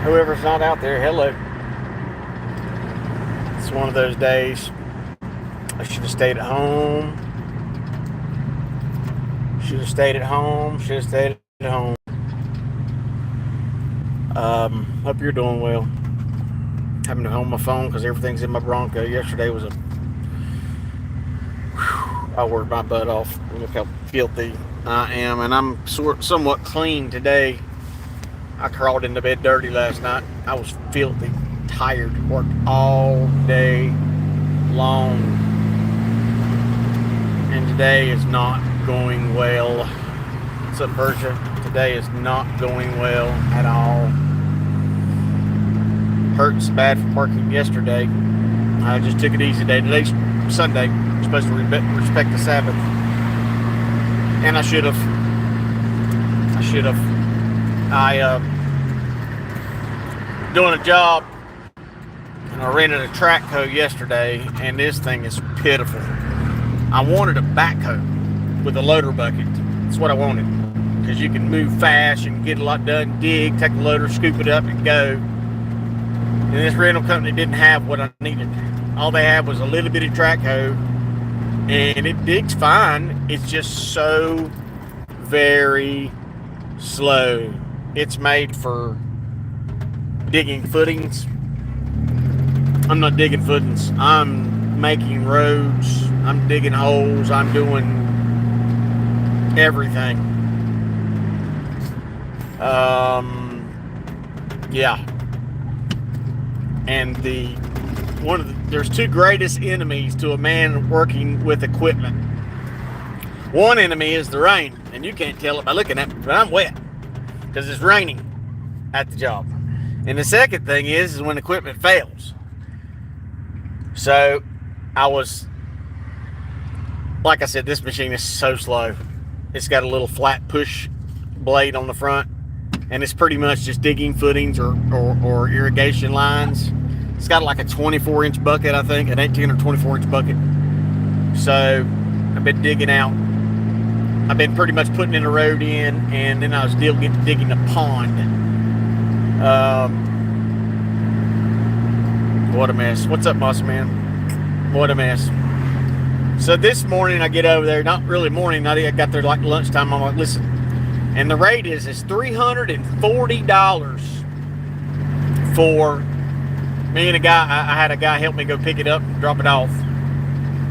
Whoever's not out there, hello. It's one of those days. I should have stayed at home. Should have stayed at home. Should have stayed at home. Hope you're doing well. Having to hold my phone because everything's in my Bronco. Yesterday was a. I worked my butt off. Look how filthy I am, and I'm somewhat clean today. I crawled into bed dirty last night. I was filthy, tired, worked all day long, and today is not going well. What's up, Persia? Today is not going well at all. Hurts bad for parking yesterday. I just took it easy today. Today's Sunday. I'm supposed to respect the Sabbath. And I should have. Doing a job, and I rented a track hoe yesterday, and this thing is pitiful. I wanted a backhoe with a loader bucket. That's what I wanted, because you can move fast and get a lot done, dig, take the loader, scoop it up, and go. And this rental company didn't have what I needed. All they had was a little bitty track hoe, and it digs fine. It's just so very slow. It's made for digging footings. I'm not digging footings. I'm making roads. I'm digging holes. I'm doing everything. Yeah. And there's two greatest enemies to a man working with equipment. One enemy is the rain, and you can't tell it by looking at me, but I'm wet because it's raining at the job. And the second thing is when equipment fails. So like I said, this machine is so slow. It's got a little flat push blade on the front, and it's pretty much just digging footings or irrigation lines. It's got like a 24-inch bucket, I think, an 18 or 24-inch bucket. So I've been digging out. I've been pretty much putting in a road in, and then I was digging a pond. What a mess. What's up, Moss Man? What a mess. So this morning I get over there, not really morning, I got there like lunchtime. I'm like, listen, and the rate is $340 for me and a guy. I had a guy help me go pick it up and drop it off.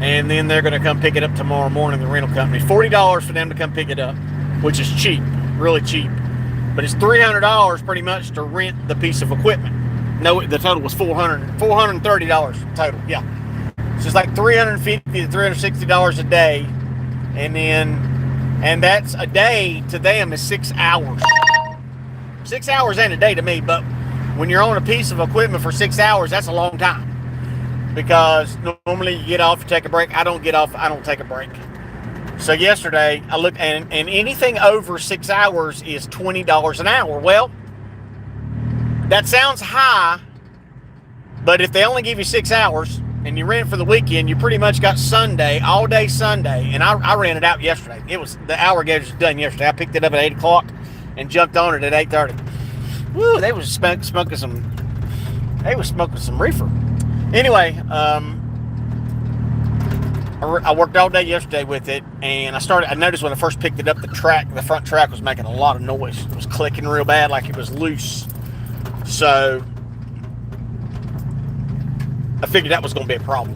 And then they're going to come pick it up tomorrow morning, the rental company. $40 for them to come pick it up, which is cheap, really cheap. But it's $300 pretty much to rent the piece of equipment. No, the total was $430 total. Yeah. So it's like $350 to $360 a day. And that's a day to them is 6 hours. 6 hours ain't a day to me, but when you're on a piece of equipment for 6 hours, that's a long time. Because normally you get off, you take a break. I don't get off, I don't take a break. So yesterday I looked, and anything over 6 hours is $20 an hour. Well, that sounds high, but if they only give you 6 hours and you rent for the weekend, you pretty much got Sunday, all day Sunday. And I ran it out yesterday. It was the hour gauge was done yesterday. I picked it up at 8 o'clock and jumped on it at 8:30. Woo, they was smoking some reefer. Anyway, I worked all day yesterday with it, and I noticed when I first picked it up, the front track was making a lot of noise. It was clicking real bad, like it was loose. So I figured that was going to be a problem.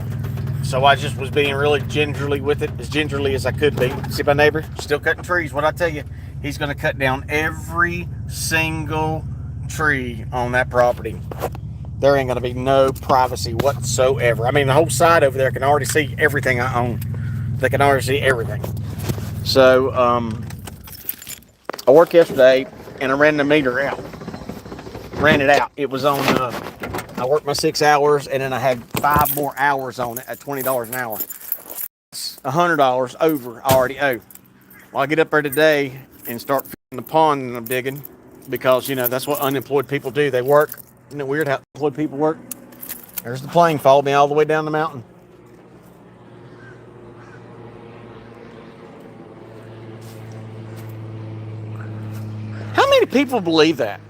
So I just was being really gingerly with it, as gingerly as I could be. See my neighbor? Still cutting trees. What I tell you, he's going to cut down every single tree on that property. There ain't going to be no privacy whatsoever. I mean, the whole side over there can already see everything I own. They can already see everything. So, I worked yesterday, and I ran the meter out. Ran it out. It was on, I worked my 6 hours, and then I had 5 more hours on it at $20 an hour. It's $100 over I already owe. Well, I get up there today and start filling the pond that I'm digging, because, that's what unemployed people do. They work. Isn't it weird how employed people work? There's the plane followed me all the way down the mountain. How many people believe that?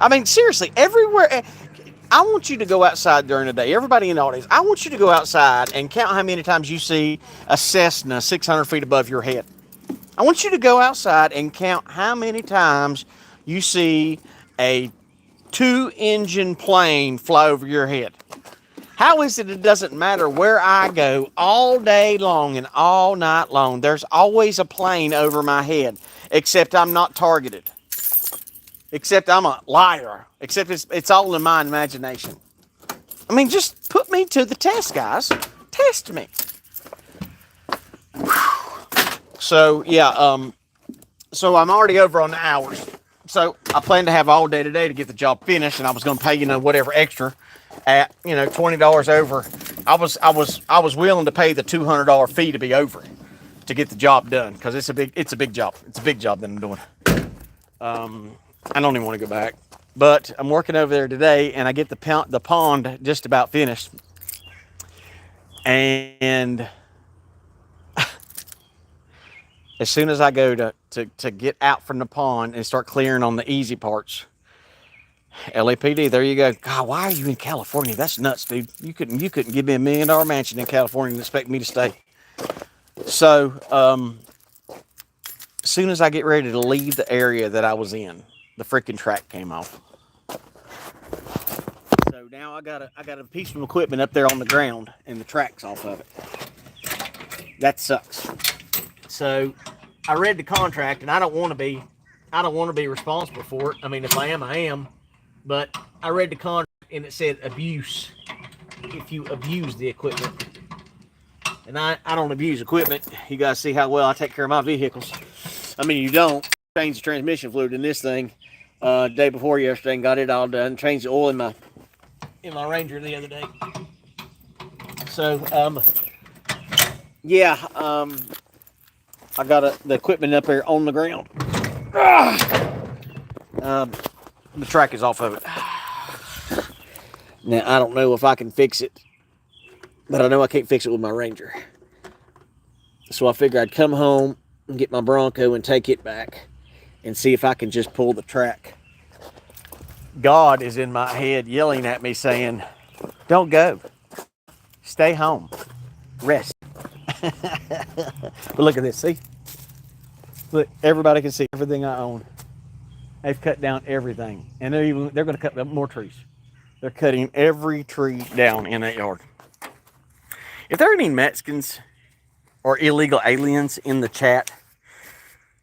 I mean, seriously, everywhere. I want you to go outside during the day. Everybody in the audience, I want you to go outside and count how many times you see a Cessna 600 feet above your head. I want you to go outside and count how many times you see a 2-engine plane fly over your head. How is it doesn't matter where I go all day long and all night long, there's always a plane over my head, except I'm not targeted. Except I'm a liar. Except it's all in my imagination. I mean, just put me to the test, guys. Test me. So, yeah, so I'm already over on the hours. So I plan to have all day today to get the job finished, and I was going to pay, whatever extra at, $20 over. I was willing to pay the $200 fee to be over to get the job done, because it's a big job. It's a big job that I'm doing. I don't even want to go back, but I'm working over there today, and I get the pond just about finished. And as soon as I go to get out from the pond and start clearing on the easy parts, LAPD, there you go. God, why are you in California? That's nuts, dude. You couldn't give me $1 million mansion in California and expect me to stay. So, as soon as I get ready to leave the area that I was in, the freaking track came off. So now I got a piece of equipment up there on the ground, and the track's off of it. That sucks. So I read the contract, and I don't want to be responsible for it. I mean, if I am, I am. But I read the contract, and it said abuse. If you abuse the equipment. And I don't abuse equipment. You guys see how well I take care of my vehicles. I mean, you don't. Change the transmission fluid in this thing day before yesterday and got it all done. Changed the oil in my Ranger the other day. So, yeah, I got the equipment up there on the ground. The track is off of it. Now, I don't know if I can fix it, but I know I can't fix it with my Ranger. So I figured I'd come home and get my Bronco and take it back and see if I can just pull the track. God is in my head yelling at me saying, don't go. Stay home. Rest. But look at this, see? Look, everybody can see everything I own. They've cut down everything. And they're going to cut more trees. They're cutting every tree down in that yard. If there are any Mexicans or illegal aliens in the chat,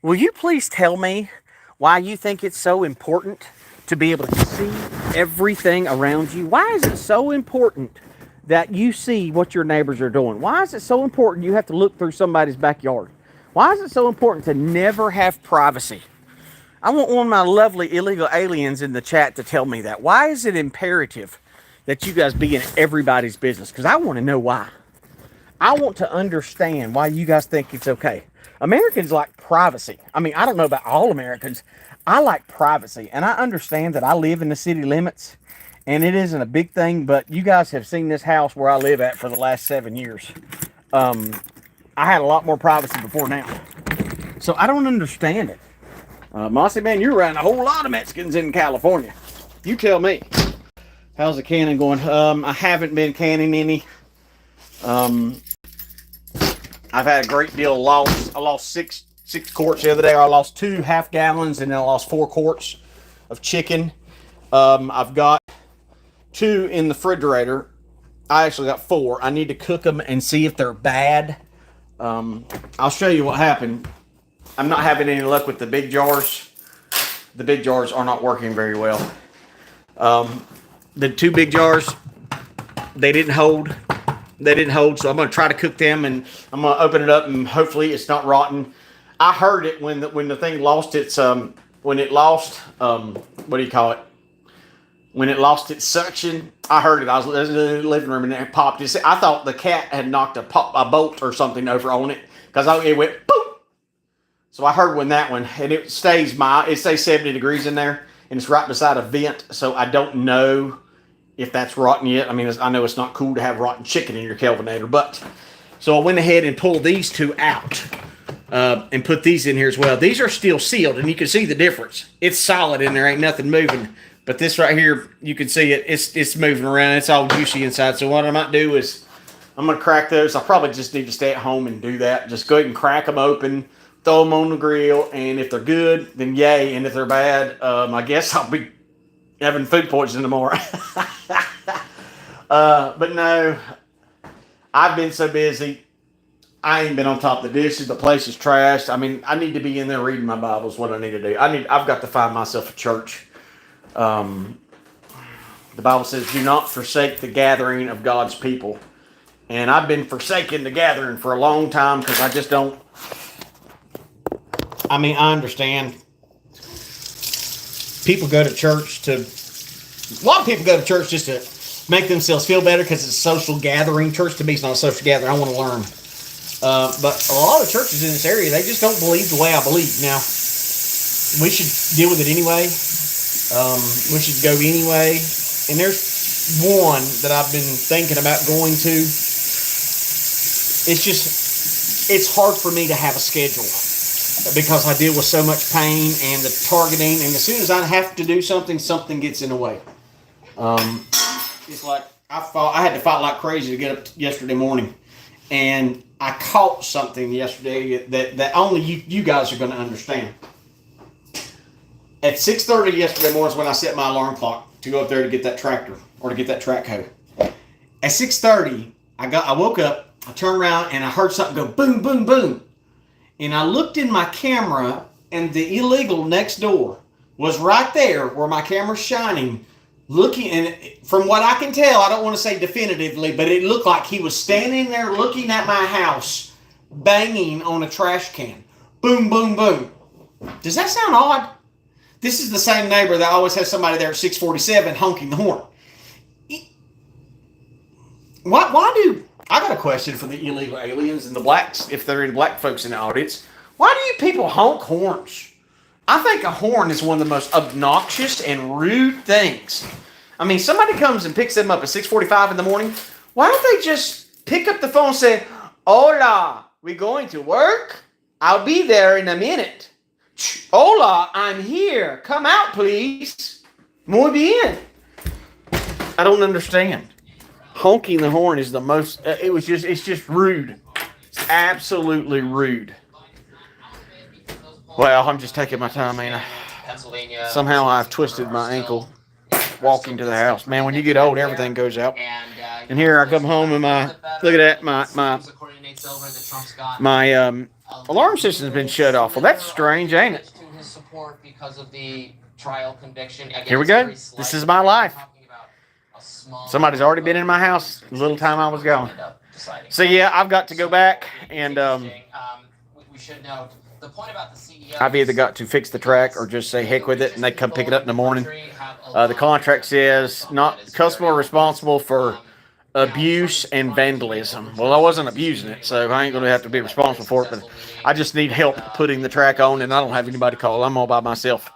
will you please tell me why you think it's so important to be able to see everything around you? Why is it so important that you see what your neighbors are doing? Why is it so important you have to look through somebody's backyard? Why is it so important to never have privacy? I want one of my lovely illegal aliens in the chat to tell me that. Why is it imperative that you guys be in everybody's business? Because I want to know why. I want to understand why you guys think it's okay. Americans like privacy. I mean, I don't know about all Americans. I like privacy. And I understand that I live in the city limits. And it isn't a big thing. But you guys have seen this house where I live at for the last 7 years. I had a lot more privacy before now. So I don't understand it. Mossy, man, you're around a whole lot of Mexicans in California. You tell me. How's the canning going? I haven't been canning any. I've had a great deal of loss. I lost six quarts the other day. I lost 2 half gallons, and then I lost 4 quarts of chicken. I've got 2 in the refrigerator. I actually got 4. I need to cook them and see if they're bad. I'll show you what happened. I'm not having any luck with the big jars. The big jars are not working very well. The 2 big jars, they didn't hold. So I'm going to try to cook them, and I'm going to open it up, and hopefully it's not rotten. I heard it when the thing lost its when it lost what do you call it? When it lost its suction, I heard it. I was in the living room and it popped. I thought the cat had knocked a bolt or something over on it, because it went boop. So I heard that one, and it stays 70 degrees in there, and it's right beside a vent. So I don't know if that's rotten yet. I mean, I know it's not cool to have rotten chicken in your Kelvinator, but so I went ahead and pulled these 2 out and put these in here as well. These are still sealed, and you can see the difference. It's solid in there, ain't nothing moving. But this right here, you can see it. It's moving around. It's all juicy inside. So what I might do is I'm gonna crack those. I probably just need to stay at home and do that. Just go ahead and crack them open, throw them on the grill, and if they're good, then yay. And if they're bad, I guess I'll be having food poisoning tomorrow. But no, I've been so busy. I ain't been on top of the dishes. The place is trashed. I mean, I need to be in there reading my Bible is what I need to do. I've got to find myself a church. The Bible says, do not forsake the gathering of God's people. And I've been forsaking the gathering for a long time because I just don't. I mean, I understand. People go to church to. A lot of people go to church just to make themselves feel better because it's a social gathering. Church to me is not a social gathering. I want to learn. But a lot of churches in this area, they just don't believe the way I believe. Now, we should deal with it anyway. We should go anyway. And there's one that I've been thinking about going to. It's hard for me to have a schedule because I deal with so much pain and the targeting. And as soon as I have to do something, something gets in the way. It's like I had to fight like crazy to get up yesterday morning. And I caught something yesterday that only you guys are going to understand. At 6:30 yesterday morning is when I set my alarm clock to go up there to get that tractor or to get that track hoe. At 6:30, I woke up, I turned around, and I heard something go boom, boom, boom. And I looked in my camera, and the illegal next door was right there where my camera's shining, looking, and from what I can tell, I don't want to say definitively, but it looked like he was standing there looking at my house, banging on a trash can. Boom, boom, boom. Does that sound odd? This is the same neighbor that always has somebody there at 647 honking the horn. Why do... I got a question for the illegal aliens and the blacks, if there are any black folks in the audience. Why do you people honk horns? I think a horn is one of the most obnoxious and rude things. I mean, somebody comes and picks them up at 6:45 in the morning. Why don't they just pick up the phone and say, "Hola, we going to work? I'll be there in a minute. Hola, I'm here. Come out, please. Muy bien." I don't understand. Honking the horn is the most, it's just rude. It's absolutely rude. Well, I'm just taking my time, man. Somehow I've twisted my ankle walking to the house. Man, when you get old, everything goes out. And here I come home and look at that, my alarm system's been shut off. Well, that's strange, ain't it? Here we go. This is my life. Somebody's already been in my house the little time I was gone. So yeah, I've got to go back and I've either got to fix the track or just say heck with it and they come pick it up in the morning. The contract says not customer responsible for abuse and vandalism. Well, I wasn't abusing it, so I ain't going to have to be responsible for it, but I just need help putting the track on and I don't have anybody to call. I'm all by myself.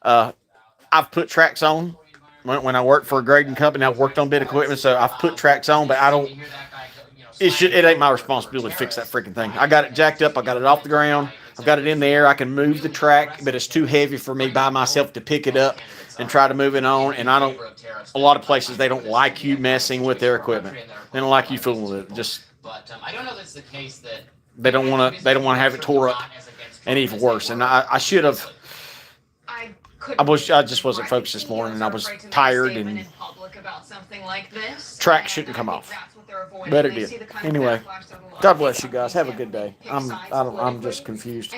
I've put tracks on. When I worked for a grading company, I've worked on bit equipment, so I've put tracks on, but I don't. It ain't my responsibility to fix that freaking thing. I got it jacked up. I got it off the ground. I've got it in the air. I can move the track, but it's too heavy for me by myself to pick it up and try to move it on. And I don't. A lot of places they don't like you messing with their equipment. They don't like you fooling with it. Just. I don't know that's the case that they don't want to. They don't want to have it tore up and even worse. And I should have. I just wasn't focused this morning, and I was tired, and track shouldn't come off, but it did. Anyway, God bless you guys. Have a good day. I'm just confused.